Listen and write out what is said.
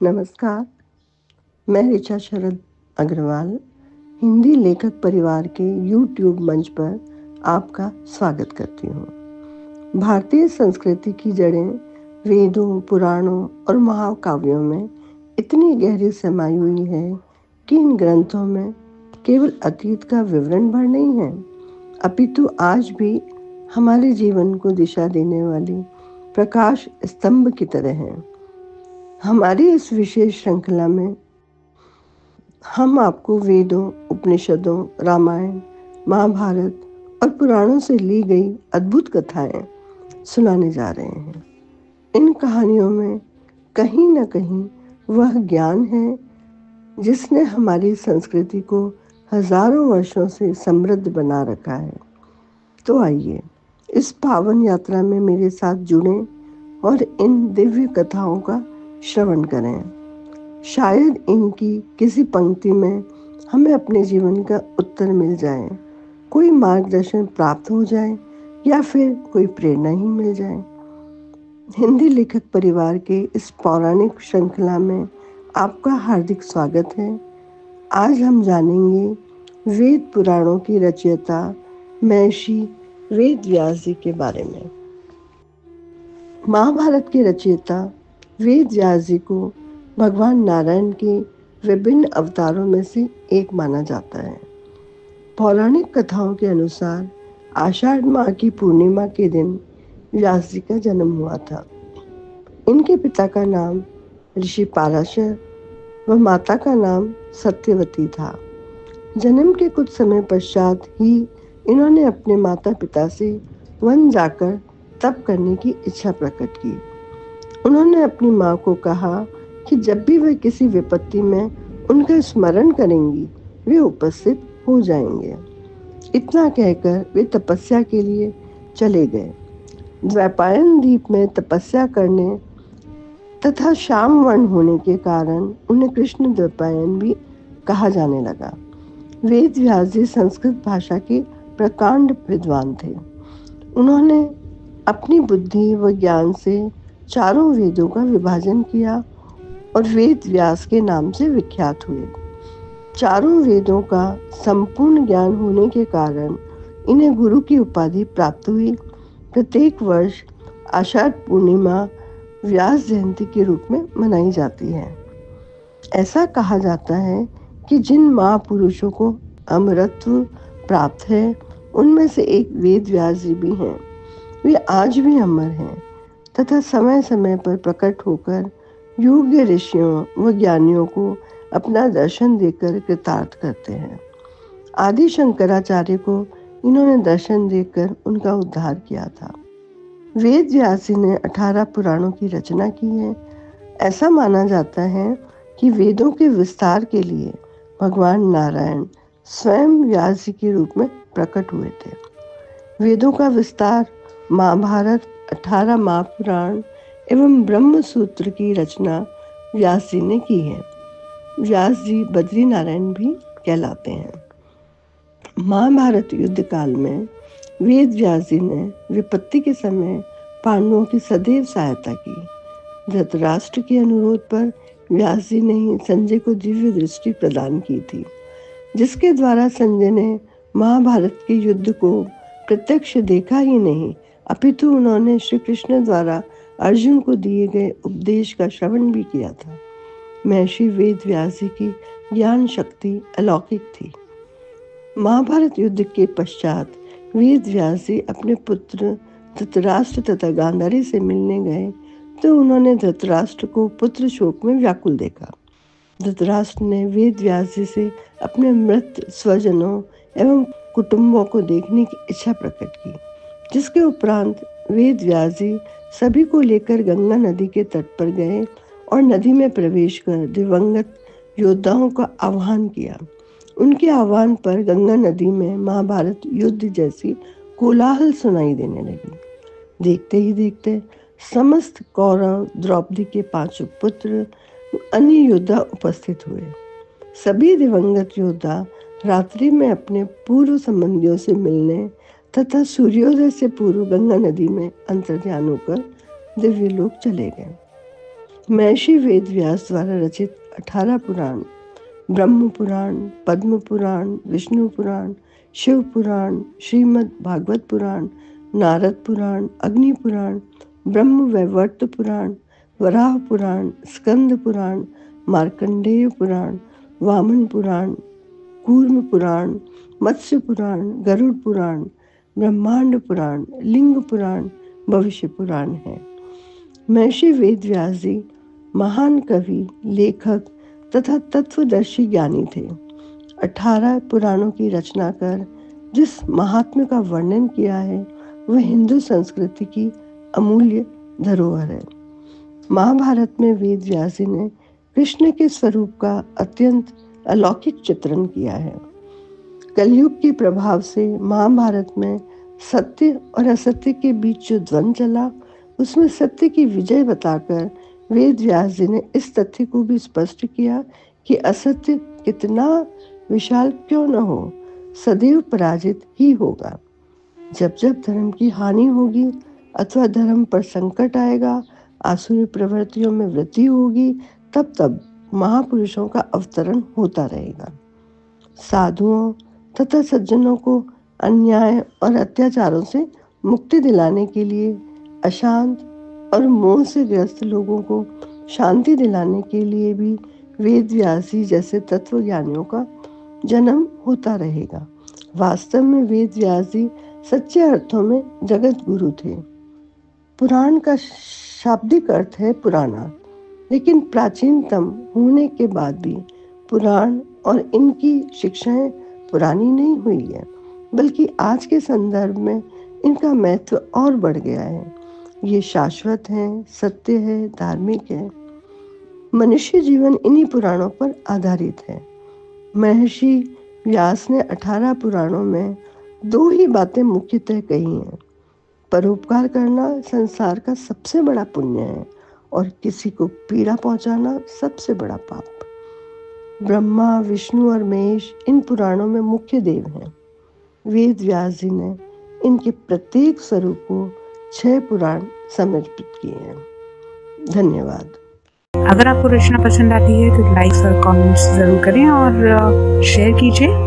नमस्कार, मैं ऋचा शरद अग्रवाल हिंदी लेखक परिवार के YouTube मंच पर आपका स्वागत करती हूँ। भारतीय संस्कृति की जड़ें वेदों, पुराणों और महाकाव्यों में इतनी गहरी समाई हुई है कि इन ग्रंथों में केवल अतीत का विवरण भर नहीं है, अपितु आज भी हमारे जीवन को दिशा देने वाली प्रकाश स्तंभ की तरह है। हमारी इस विशेष श्रृंखला में हम आपको वेदों, उपनिषदों, रामायण, महाभारत और पुराणों से ली गई अद्भुत कथाएं सुनाने जा रहे हैं। इन कहानियों में कहीं न कहीं वह ज्ञान है जिसने हमारी संस्कृति को हजारों वर्षों से समृद्ध बना रखा है। तो आइए इस पावन यात्रा में मेरे साथ जुड़ें और इन दिव्य कथाओं का श्रवण करें। शायद इनकी किसी पंक्ति में हमें अपने जीवन का उत्तर मिल जाए, कोई मार्गदर्शन प्राप्त हो जाए या फिर कोई प्रेरणा ही मिल जाए। हिंदी लेखक परिवार के इस पौराणिक श्रृंखला में आपका हार्दिक स्वागत है। आज हम जानेंगे वेद पुराणों की रचयिता महर्षि वेद व्यास जी के बारे में। महाभारत के रचयिता वेद व्यास जी को भगवान नारायण के विभिन्न अवतारों में से एक माना जाता है। पौराणिक कथाओं के अनुसार आषाढ़ माह की पूर्णिमा के दिन व्यास जी का जन्म हुआ था। इनके पिता का नाम ऋषि पाराशर व माता का नाम सत्यवती था। जन्म के कुछ समय पश्चात ही इन्होंने अपने माता पिता से वन जाकर तप करने की इच्छा प्रकट की। उन्होंने अपनी माँ को कहा कि जब भी वे किसी विपत्ति में उनका स्मरण करेंगी वे उपस्थित हो जाएंगे। इतना कहकर वे तपस्या के लिए चले गए। द्वैपायन द्वीप में तपस्या करने तथा श्याम वर्ण होने के कारण उन्हें कृष्ण द्वैपायन भी कहा जाने लगा। वेद व्यास जी संस्कृत भाषा के प्रकांड विद्वान थे। उन्होंने अपनी बुद्धि व ज्ञान से चारों वेदों का विभाजन किया और वेद व्यास के नाम से विख्यात हुए। चारों वेदों का संपूर्ण ज्ञान होने के कारण इन्हें गुरु की उपाधि प्राप्त हुई। प्रत्येक वर्ष आषाढ़ पूर्णिमा व्यास जयंती के रूप में मनाई जाती है। ऐसा कहा जाता है कि जिन महापुरुषों को अमरत्व प्राप्त है उनमें से एक वेद व्यास जी भी हैं। वे आज भी अमर हैं तथा समय समय पर प्रकट होकर योग्य ऋषियों व ज्ञानियों को अपना दर्शन देकर कृतार्थ करते हैं। आदि शंकराचार्य को इन्होंने दर्शन देकर उनका उद्धार किया था। वेद व्यास जी ने 18 पुराणों की रचना की है। ऐसा माना जाता है कि वेदों के विस्तार के लिए भगवान नारायण स्वयं व्यास जी के रूप में प्रकट हुए थे। वेदों का विस्तार महाभारत, 18 महापुराण एवं ब्रह्म सूत्र की रचना व्यास जी ने की है। व्यास जी बद्री नारायण भी कहलाते हैं। महाभारत युद्ध काल में वेद व्यास जी ने विपत्ति के समय पांडवों की सदैव सहायता की। धृतराष्ट्र के अनुरोध पर व्यास जी ने ही संजय को दिव्य दृष्टि प्रदान की थी, जिसके द्वारा संजय ने महाभारत के युद्ध को प्रत्यक्ष देखा ही नहीं अपितु उन्होंने श्री कृष्ण द्वारा अर्जुन को दिए गए उपदेश का श्रवण भी किया था। महर्षि वेद व्यास जी की ज्ञान शक्ति अलौकिक थी। महाभारत युद्ध के पश्चात वेद व्यास जी अपने पुत्र धृतराष्ट्र तथा गांधारी से मिलने गए तो उन्होंने धृतराष्ट्र को पुत्र शोक में व्याकुल देखा। धृतराष्ट्र ने वेद व्यास जी से अपने मृत स्वजनों एवं कुटुंबों को देखने की इच्छा प्रकट की, जिसके उपरांत वेद व्यास जी सभी को लेकर गंगा नदी के तट पर गए और नदी में प्रवेश कर दिवंगत योद्धाओं का आह्वान किया। उनके आह्वान पर गंगा नदी में महाभारत युद्ध जैसी कोलाहल सुनाई देने लगी। देखते ही देखते समस्त कौरव, द्रौपदी के 5 पुत्र, अन्य योद्धा उपस्थित हुए। सभी दिवंगत योद्धा रात्रि में अपने पूर्व संबंधियों से मिलने तथा सूर्योदय से पूर्व गंगा नदी में अंतर्ध्यान होकर दिव्य लोक चले गए। महर्षि वेद व्यास द्वारा रचित 18 पुराण, ब्रह्म पुराण, पद्म पुराण, विष्णु पुराण, शिव पुराण, श्रीमद् भागवत पुराण, नारद पुराण, अग्नि पुराण, ब्रह्म वैवर्त पुराण, वराह पुराण, स्कंद पुराण, मार्कंडेय पुराण, वामन पुराण, कूर्म पुराण, मत्स्य पुराण, गरुड़ पुराण, ब्रह्मांड पुराण, लिंग पुराण, भविष्य पुराण है। महर्षि वेद व्यास जी महान कवि, लेखक तथा तत्वदर्शी ज्ञानी थे। 18 पुराणों की रचना कर जिस महात्म्य का वर्णन किया है वह हिंदू संस्कृति की अमूल्य धरोहर है। महाभारत में वेद व्यास जी ने कृष्ण के स्वरूप का अत्यंत अलौकिक चित्रण किया है। कलयुग के प्रभाव से महाभारत में सत्य और असत्य के बीच जो द्वंद्व चला, उसमें सत्य की विजय बताकर वेद व्यास जी ने इस तथ्य को भी स्पष्ट किया कि असत्य कितना विशाल क्यों न हो, सदैव पराजित ही होगा। जब जब धर्म की हानि होगी अथवा धर्म पर संकट आएगा, आसुरी प्रवृत्तियों में वृद्धि होगी, तब तब महापुरुषों का अवतरण होता रहेगा। साधुओं तथा सज्जनों को अन्याय और अत्याचारों से मुक्ति दिलाने के लिए, अशांत और मोह से ग्रस्त लोगों को शांति दिलाने के लिए भी वेद व्यास जी जैसे तत्वज्ञानियों का जन्म होता रहेगा। वास्तव में वेद व्यास जी सच्चे अर्थों में जगत गुरु थे। पुराण का शाब्दिक अर्थ है पुराना, लेकिन प्राचीनतम होने के बाद भी पुराण और इनकी शिक्षाएं पुरानी नहीं हुई है, बल्कि आज के संदर्भ में इनका महत्व और बढ़ गया है। ये शाश्वत है, सत्य है, धार्मिक है। मनुष्य जीवन इन्हीं पुराणों पर आधारित है। महर्षि व्यास ने 18 पुराणों में 2 ही बातें मुख्यतः कही हैं। परोपकार करना संसार का सबसे बड़ा पुण्य है और किसी को पीड़ा पहुंचाना सबसे बड़ा पाप। ब्रह्मा, विष्णु और महेश इन पुराणों में मुख्य देव हैं। वेद व्यास जी ने इनके प्रत्येक स्वरूप को 6 पुराण समर्पित किए हैं। धन्यवाद। अगर आपको रचना पसंद आती है तो लाइक और कमेंट्स जरूर करें और शेयर कीजिए।